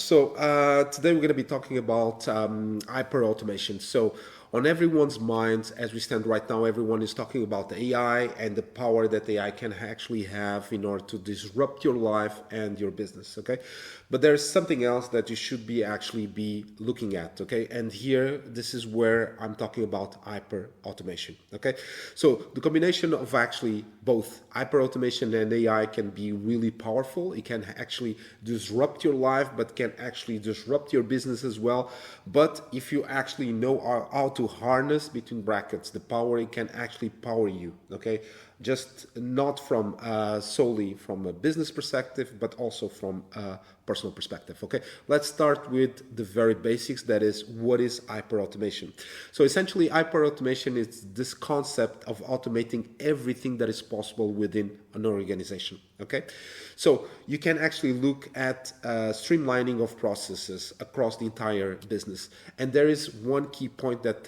So today we're going to be talking about hyperautomation. So on everyone's minds, as we stand right now, everyone is talking about AI and the power that AI can actually have in order to disrupt your life and your business, okay? But there's something else that you should be actually be looking at, okay? And here, this is where I'm talking about hyperautomation, okay? So the combination of actually both hyperautomation and AI can be really powerful. It can actually disrupt your life, but can actually disrupt your business as well. But if you actually know how to harness, between brackets, the power, it can actually power you, okay? Just not from solely from a business perspective, but also from a personal perspective, okay? Let's start with the very basics, that is, what is hyperautomation? So essentially, hyperautomation is this concept of automating everything that is possible within an organization, okay? So you can actually look at streamlining of processes across the entire business. And there is one key point that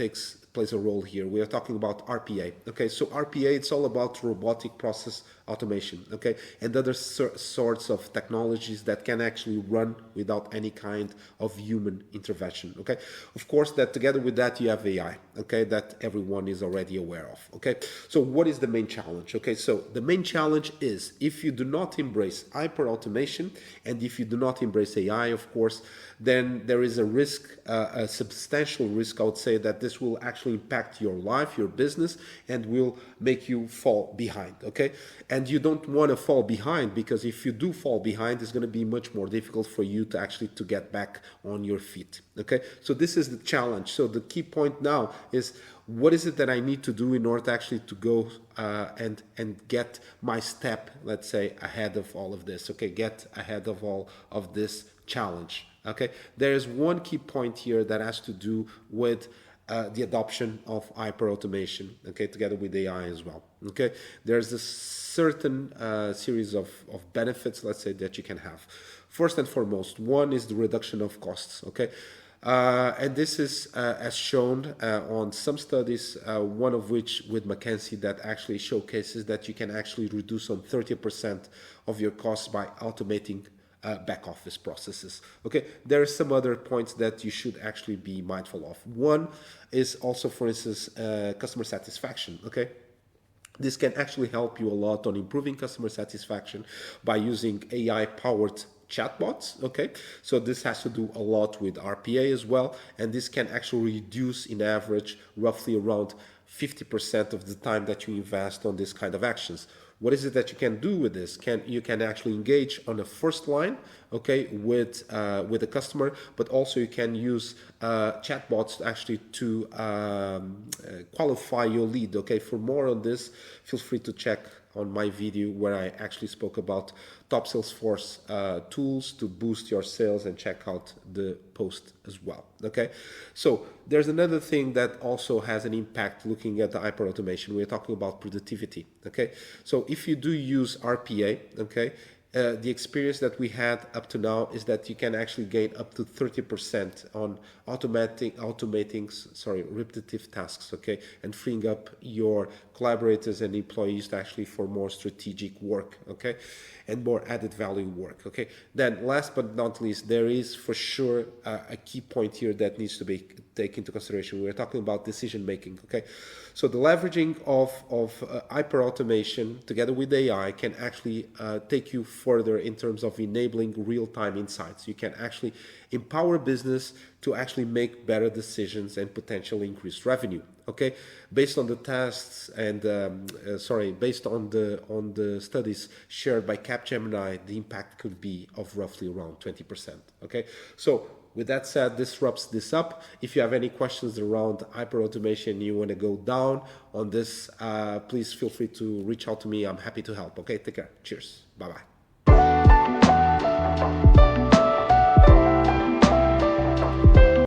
plays a role here. We are talking about RPA, okay? So RPA, it's all about robotic process automation, okay? And other sorts of technologies that can actually run without any kind of human intervention, okay? Of course, that together with that, you have AI, okay? That everyone is already aware of, okay? So what is the main challenge, okay? So the main challenge is, if you do not embrace hyperautomation and if you do not embrace AI, of course, then there is a risk, a substantial risk, I would say, that this will actually impact your life, your business, and will make you fall behind, okay? And you don't want to fall behind, because if you do fall behind, it's going to be much more difficult for you to actually to get back on your feet, okay? So this is the challenge. So the key point now is, what is it that I need to do in order to actually to go and get my step, let's say, ahead of all of this, okay? Get ahead of all of this challenge, okay? There is one key point here that has to do with the adoption of hyperautomation, okay, together with AI as well, okay? There's a certain series of benefits, let's say, that you can have. First and foremost, one is the reduction of costs, okay? And this is as shown on some studies, one of which with McKinsey, that actually showcases that you can actually reduce on 30% of your costs by automating back office processes. Okay, there are some other points that you should actually be mindful of. One is also, for instance, customer satisfaction. Okay, this can actually help you a lot on improving customer satisfaction by using AI-powered chatbots, okay? So this has to do a lot with RPA as well, and this can actually reduce, in average, roughly around 50% of the time that you invest on this kind of actions. What is it that you can do with this? You can actually engage on the first line, okay, with the customer, but also you can use chatbots actually to qualify your lead, okay? For more on this, feel free to check on my video where I actually spoke about top Salesforce tools to boost your sales, and check out the post as well, okay? So there's another thing that also has an impact looking at the hyperautomation. We're talking about productivity, okay? So if you do use RPA, okay, the experience that we had up to now is that you can actually gain up to 30% on automating repetitive tasks, okay, and freeing up your collaborators and employees to actually for more strategic work, okay, and more added value work, okay. Then last but not least, there is for sure a key point here that needs to be taken into consideration. We're talking about decision making, okay. So the leveraging of hyperautomation together with AI can actually take you further in terms of enabling real-time insights. You can actually empower business to actually make better decisions and potentially increase revenue, okay? Based on the tests and based on the studies shared by Gemini, the impact could be of roughly around 20%, okay? So with that said, this wraps this up. If you have any questions around hyperautomation, you want to go down on this, please feel free to reach out to me. I'm happy to help. Okay, take care. Cheers. Bye-bye.